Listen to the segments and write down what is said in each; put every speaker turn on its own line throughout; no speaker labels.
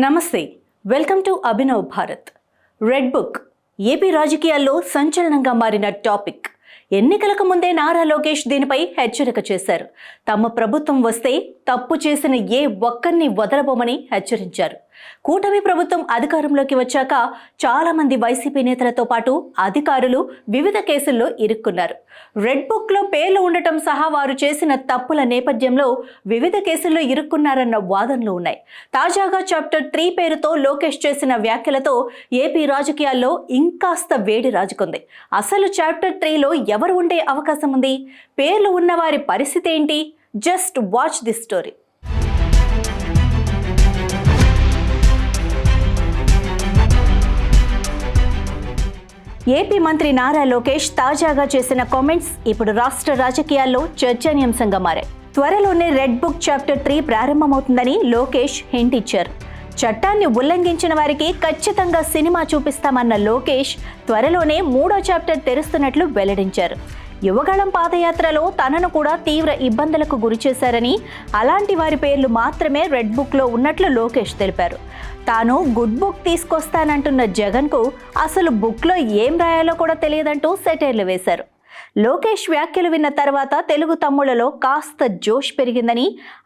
నమస్తే, welcome to Abhinav Bharat. Red book AP రాజకీయాల్లో సంచలనంగా మారిన టాపిక్. ఎన్నికలకు ముందే నారా లోకేష్ దీనిపై హెచ్చరిక చేశారు. తమ ప్రభుత్వం వస్తే తప్పు చేసిన ఏ ఒక్కరిని వదలబోమని హెచ్చరించారు. కూటమి ప్రభుత్వం అధికారంలోకి వచ్చాక చాలా మంది వైసీపీ నేతలతో పాటు అధికారులు వివిధ కేసుల్లో ఇరుక్కున్నారు. రెడ్ బుక్ లో పేర్లు ఉండటం సహా వారు చేసిన తప్పుల నేపథ్యంలో వివిధ కేసుల్లో ఇరుక్కున్నారన్న వాదనలు ఉన్నాయి. తాజాగా చాప్టర్ 3 పేరుతో లోకేష్ చేసిన వ్యాఖ్యలతో ఏపీ రాజకీయాల్లో ఇంకాస్త వేడి రాజుకుంది. అసలు చాప్టర్ 3లో ఎవరు ఉండే అవకాశం ఉంది? పేర్లు ఉన్న వారి పరిస్థితి ఏంటి? Just watch this story. AP మంత్రి నారా లోకేష్ తాజాగా చేసిన కామెంట్స్ ఇప్పుడు రాష్ట్ర రాజకీయాల్లో చర్చనీయాంశంగా మారాయి. త్వరలోనే రెడ్ బుక్ చాప్టర్ 3 ప్రారంభమవుతుందని లోకేష్ హింట్ ఇచ్చారు. చట్టాన్ని ఉల్లంఘించిన వారికి ఖచ్చితంగా సినిమా చూపిస్తామన్న లోకేష్ త్వరలోనే 3వ చాప్టర్ తెరుస్తున్నట్లు వెల్లడించారు. యువగళం పాదయాత్రలో తనను కూడా తీవ్ర ఇబ్బందులకు గురిచేశారని, అలాంటి వారి పేర్లు మాత్రమే రెడ్ బుక్లో ఉన్నట్లు లోకేష్ తెలిపారు. తాను గుడ్ బుక్ తీసుకొస్తానంటున్న జగన్కు అసలు బుక్లో ఏం రాయాలో కూడా తెలియదంటూ సెటైర్లు వేశారు. లోకేష్ వ్యాఖ్యలు విన్న తర్వాత తెలుగు తమ్ముళ్లలో కాస్త జోష్ పెరిగిందని,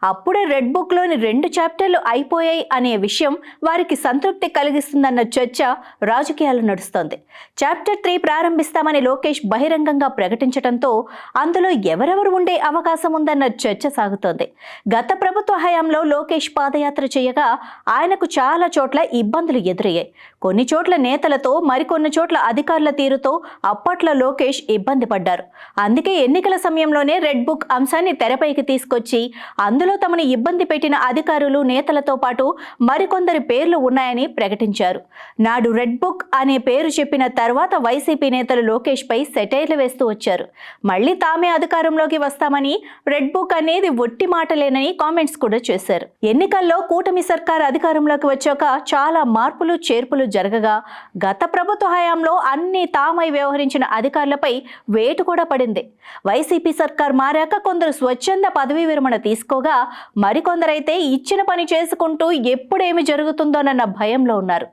అప్పుడే రెడ్ బుక్లోని 2 చాప్టర్లు అయిపోయాయి అనే విషయం వారికి సంతృప్తి కలిగిస్తుందన్న చర్చ రాజకీయాలు నడుస్తోంది. చాప్టర్ 3 ప్రారంభిస్తామని లోకేష్ బహిరంగంగా ప్రకటించడంతో అందులో ఎవరెవరు ఉండే అవకాశం ఉందన్న చర్చ సాగుతోంది. గత ప్రభుత్వ హయాంలో లోకేష్ పాదయాత్ర చేయగా ఆయనకు చాలా చోట్ల ఇబ్బందులు ఎదురయ్యాయి. కొన్ని చోట్ల నేతలతో, మరికొన్ని చోట్ల అధికారుల తీరుతో అప్పట్లో లోకేష్ ఇబ్బంది పడ్డారు. అందుకే ఎన్నికల సమయంలోనే రెడ్ బుక్ అంశాన్ని తెరపైకి తీసుకొచ్చి అందులో తమను ఇబ్బంది పెట్టిన అధికారులు, నేతలతో పాటు మరికొందరి పేర్లు ఉన్నాయని ప్రకటించారు. నాడు రెడ్ బుక్ అనే పేరు చెప్పిన తర్వాత వైసీపీ నేతలు లోకేష్ పై సెటైర్లు వేస్తూ వచ్చారు. మళ్ళీ తామే అధికారంలోకి వస్తామని, రెడ్ బుక్ అనేది ఒట్టి మాటలేనని కామెంట్స్ కూడా చేశారు. ఎన్నికల్లో కూటమి సర్కార్ అధికారంలోకి వచ్చాక చాలా మార్పులు చేర్పులు జరగగా గత ప్రభుత్వ హయాంలో అన్ని తామై వ్యవహరించిన అధికారులపై వేటు కూడా పడింది. వైసీపీ సర్కార్ మారాక కొందరు స్వచ్ఛంద పదవీ విరమణ తీసుకోగా మరికొందరైతే ఇచ్చిన పని చేసుకుంటూ ఎప్పుడేమి జరుగుతుందోనన్న భయంలో ఉన్నారు.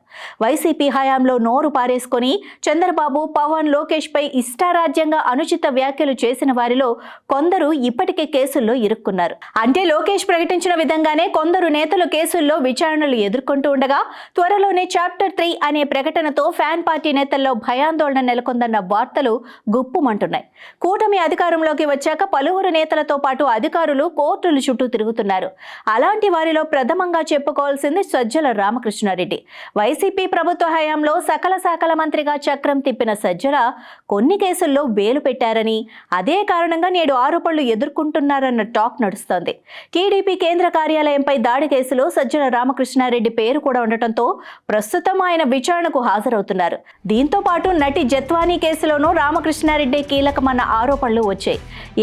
వైసీపీ హయాంలో నోరు పారేసుకొని చంద్రబాబు, పవన్, లోకేష్ పై ఇష్టారాజ్యంగా అనుచిత వ్యాఖ్యలు చేసిన వారిలో కొందరు ఇప్పటికే కేసుల్లో ఇరుక్కున్నారు. అంటే లోకేష్ ప్రకటించిన విధంగానే కొందరు నేతలు కేసుల్లో విచారణలు ఎదుర్కొంటూ ఉండగా త్వరలోనే చాప్టర్ 3 అనే ప్రకటనతో ఫ్యాన్ పార్టీ నేతల్లో భయాందోళన నెలకొందన్న వార్తలు గుప్పుమంటున్నాయి. కూటమి అధికారంలోకి వచ్చాక పలువురు నేతలతో పాటు అధికారులు కోర్టుల చుట్టూ తిరుగుతున్నారు. అలాంటి వారిలో ప్రథమంగా చెప్పుకోవాల్సింది సజ్జల రామకృష్ణారెడ్డి. వైసీపీ ప్రభుత్వ హయాంలో సకల శాఖల మంత్రిగా చక్రం తిప్పిన సజ్జల కొన్ని కేసుల్లో వేలు పెట్టారని, అదే కారణంగా నేడు ఆరోపణలు ఎదుర్కొంటున్నారన్న టాక్ నడుస్తోంది. టీడీపీ కేంద్ర కార్యాలయంపై దాడి కేసులో సజ్జల రామకృష్ణారెడ్డి పేరు కూడా ఉండటంతో ప్రస్తుతం ఆయన విచారణకు హాజరవుతున్నారు. దీంతో పాటు నటి జత్వానీ కేసులోనూ రామకృష్ణారెడ్డి కీలకమన్న ఆరోపణలు వచ్చాయి.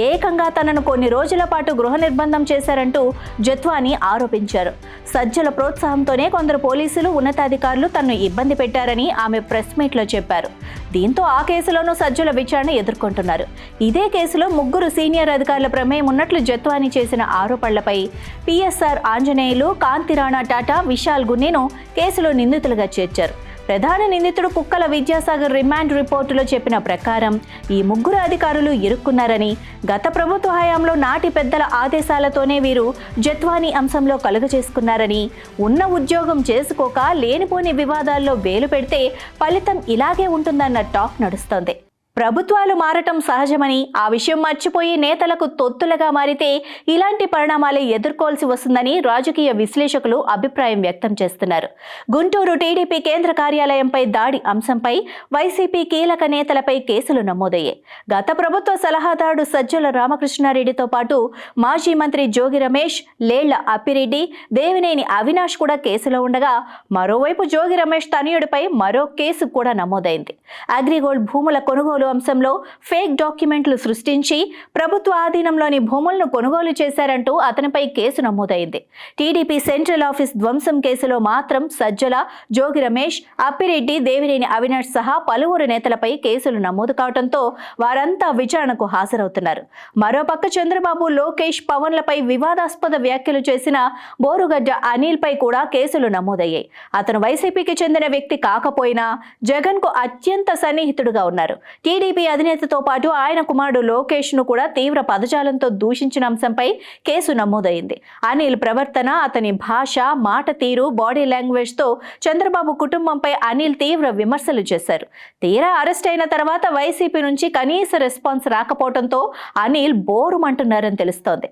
ఏకంగా తనను కొన్ని రోజుల పాటు గృహ నిర్బంధం చేశారంటూ జత్వానీ ఆరోపించారు. సజ్జల ప్రోత్సాహంతోనే కొందరు పోలీసులు, ఉన్నతాధికారులు తనను ఇబ్బంది పెట్టారని ఆమె ప్రెస్ మీట్లో చెప్పారు. దీంతో ఆ కేసులోనూ సజ్జల విచారణ ఎదుర్కొంటున్నారు. ఇదే కేసులో 3 సీనియర్ అధికారుల ప్రమేయం ఉన్నట్లు జత్వానీ చేసిన ఆరోపణలపై పిఎస్ఆర్ ఆంజనేయులు, కాంతిరాణా టాటా, విశాల్ గున్నేను కేసులో నిందితులుగా చేర్చారు. ప్రధాన నిందితుడు కుక్కల విద్యాసాగర్ రిమాండ్ రిపోర్టులో చెప్పిన ప్రకారం ఈ 3 అధికారులు ఇరుక్కున్నారని, గత ప్రభుత్వ హయాంలో నాటి పెద్దల ఆదేశాలతోనే వీరు జత్వానీ అంశంలో కలుగజేసుకున్నారని, ఉన్న ఉద్యోగం చేసుకోక లేనిపోని వివాదాల్లో వేలు పెడితే ఫలితం ఇలాగే ఉంటుందన్న టాక్ నడుస్తోంది. ప్రభుత్వాలు మారటం సహజమని, ఆ విషయం మర్చిపోయి నేతలకు తొత్తులుగా మారితే ఇలాంటి పరిణామాలే ఎదుర్కోవాల్సి వస్తుందని రాజకీయ విశ్లేషకులు అభిప్రాయం వ్యక్తం చేస్తున్నారు. గుంటూరు టీడీపీ కేంద్ర కార్యాలయంపై దాడి అంశంపై వైసీపీ కీలక నేతలపై కేసులు నమోదయ్యాయి. గత ప్రభుత్వ సలహాదారుడు సజ్జల రామకృష్ణారెడ్డితో పాటు మాజీ మంత్రి జోగి రమేష్, లేళ్ల అప్పిరెడ్డి, దేవినేని అవినాష్ కూడా కేసులో ఉండగా మరోవైపు జోగి రమేష్ తనయుడిపై మరో కేసు కూడా నమోదైంది. అగ్రిగోల్డ్ భూముల కొనుగోలు అంశంలో ఫేక్ డాక్యుమెంట్లు సృష్టించి ప్రభుత్వ ఆధీనంలోని భూములను కొనుగోలు చేశారంటూ అతనిపై కేసు నమోదైంది. టీడీపీ సెంట్రల్ ఆఫీస్ ధ్వంసం కేసులో మాత్రం సజ్జల, జోగి రమేష్, అప్పిరెడ్డి, దేవినేని అవినాష్ సహా పలువురు నేతలపై కేసులు నమోదు కావడంతో వారంతా విచారణకు హాజరవుతున్నారు. మరోపక్క చంద్రబాబు, లోకేష్, పవన్లపై వివాదాస్పద వ్యాఖ్యలు చేసిన బోరుగడ్డ అనిల్ పై కూడా కేసులు నమోదయ్యాయి. అతను వైసీపీకి చెందిన వ్యక్తి కాకపోయినా జగన్ కు అత్యంత సన్నిహితుడుగా ఉన్నారు. టీడీపీ అధినేతతో పాటు ఆయన కుమారుడు లోకేష్ ను కూడా తీవ్ర పదజాలంతో దూషించిన అంశంపై కేసు నమోదైంది. అనిల్ ప్రవర్తన, అతని భాష, మాట తీరు, బాడీ లాంగ్వేజ్ తో చంద్రబాబు కుటుంబంపై అనిల్ తీవ్ర విమర్శలు చేశారు. తీరా అరెస్ట్ అయిన తర్వాత వైసీపీ నుంచి కనీస రెస్పాన్స్ రాకపోవడంతో అనిల్ బోరుమంటున్నారని తెలుస్తోంది.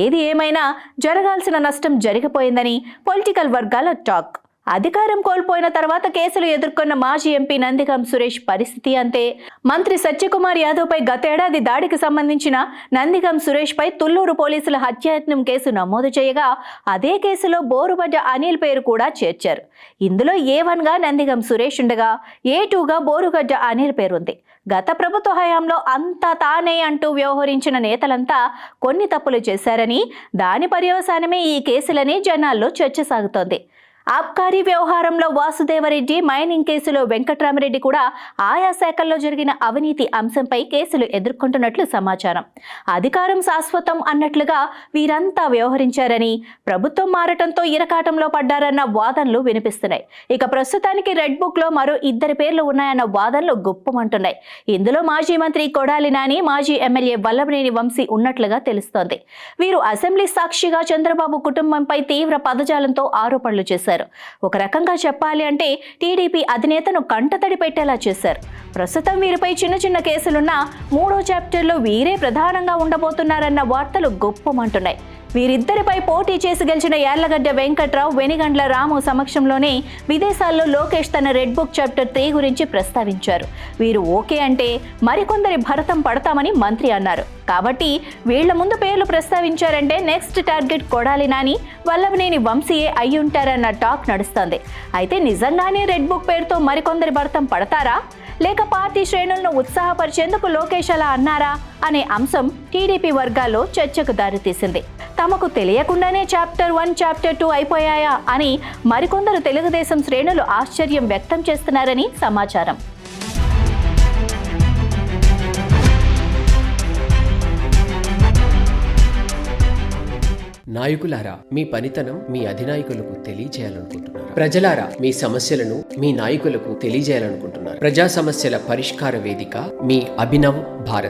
ఏది ఏమైనా జరగాల్సిన నష్టం జరిగిపోయిందని పొలిటికల్ వర్గాల టాక్. అధికారం కోల్పోయిన తర్వాత కేసులు ఎదుర్కొన్న మాజీ ఎంపీ నందిగం సురేష్ పరిస్థితి అంతే. మంత్రి సత్యకుమార్ యాదవ్ పై గతేడాది దాడికి సంబంధించిన నందిగం సురేష్ పై తుళ్లూరు పోలీసుల హత్యాయత్నం కేసు నమోదు చేయగా అదే కేసులో బోరుగడ్డ అనిల్ పేరు కూడా చేర్చారు. ఇందులో A1 గా నందిగం సురేష్ ఉండగా A2 గా బోరుగడ్డ అనిల్ పేరుంది. గత ప్రభుత్వ హయాంలో అంతా తానే అంటూ వ్యవహరించిన నేతలంతా కొన్ని తప్పులు చేశారని, దాని పర్యవసానమే ఈ కేసులని జనాల్లో చర్చ సాగుతోంది. ఆబ్కారీ వ్యవహారంలో వాసుదేవరెడ్డి, మైనింగ్ కేసులో వెంకట్రామరెడ్డి కూడా ఆయా శాఖల్లో జరిగిన అవినీతి అంశంపై కేసులు ఎదుర్కొంటున్నట్లు సమాచారం. అధికారం శాశ్వతం అన్నట్లుగా వీరంతా వ్యవహరించారని, ప్రభుత్వం మారటంతో ఇరకాటంలో పడ్డారన్న వాదనలు వినిపిస్తున్నాయి. ఇక ప్రస్తుతానికి రెడ్ బుక్ లో మరో 2 పేర్లు ఉన్నాయన్న వాదనలు గుప్పమంటున్నాయి. ఇందులో మాజీ మంత్రి కొడాలి నాని, మాజీ ఎమ్మెల్యే వల్లభనేని వంశీ ఉన్నట్లుగా తెలుస్తోంది. వీరు అసెంబ్లీ సాక్షిగా చంద్రబాబు కుటుంబంపై తీవ్ర పదజాలంతో ఆరోపణలు చేశారు. ఒక రకంగా చెప్పాలి అంటే టీడీపీ అధినేతను కంటతడి పెట్టేలా చేశారు. ప్రస్తుతం వీరిపై చిన్న చిన్న కేసులున్నా 3వ చాప్టర్లో వీరే ప్రధానంగా ఉండబోతున్నారన్న వార్తలు గొప్పమంటున్నాయి. వీరిద్దరిపై పోటీ చేసి గెలిచిన యార్లగడ్డ వెంకట్రావు, వెనిగండ్ల రాము సమక్షంలోనే విదేశాల్లో లోకేష్ తన రెడ్ బుక్ చాప్టర్ 3 గురించి ప్రస్తావించారు. వీరు ఓకే అంటే మరికొందరి భరతం పడతామని మంత్రి అన్నారు. కాబట్టి వీళ్ల ముందు పేర్లు ప్రస్తావించారంటే నెక్స్ట్ టార్గెట్ కొడాలి నాని, వల్లభనేని వంశీయే అయ్యుంటారన్న టాక్ నడుస్తోంది. అయితే నిజంగానే రెడ్ బుక్ పేరుతో మరికొందరి భరతం పడతారా, లేక పార్టీ శ్రేణులను ఉత్సాహపరిచేందుకు లోకేష్ అలా అన్నారా అనే అంశం టీడీపీ వర్గాల్లో చర్చకు దారితీసింది. తమకు తెలియకుండానే చాప్టర్ 1, చాప్టర్ 2 అయిపోయాయా అని మరికొందరు తెలుగుదేశం శ్రేణులు ఆశ్చర్యం వ్యక్తం చేస్తున్నారని సమాచారం.
నాయకులారా, మీ పనితనం మీ అధినాయకులకు తెలియజేయాలనుకుంటున్నారు. ప్రజలారా, మీ సమస్యలను మీ నాయకులకు తెలియజేయాలనుకుంటున్నారు. ప్రజా సమస్యల పరిష్కార వేదిక మీ అభినవ్ భారత్.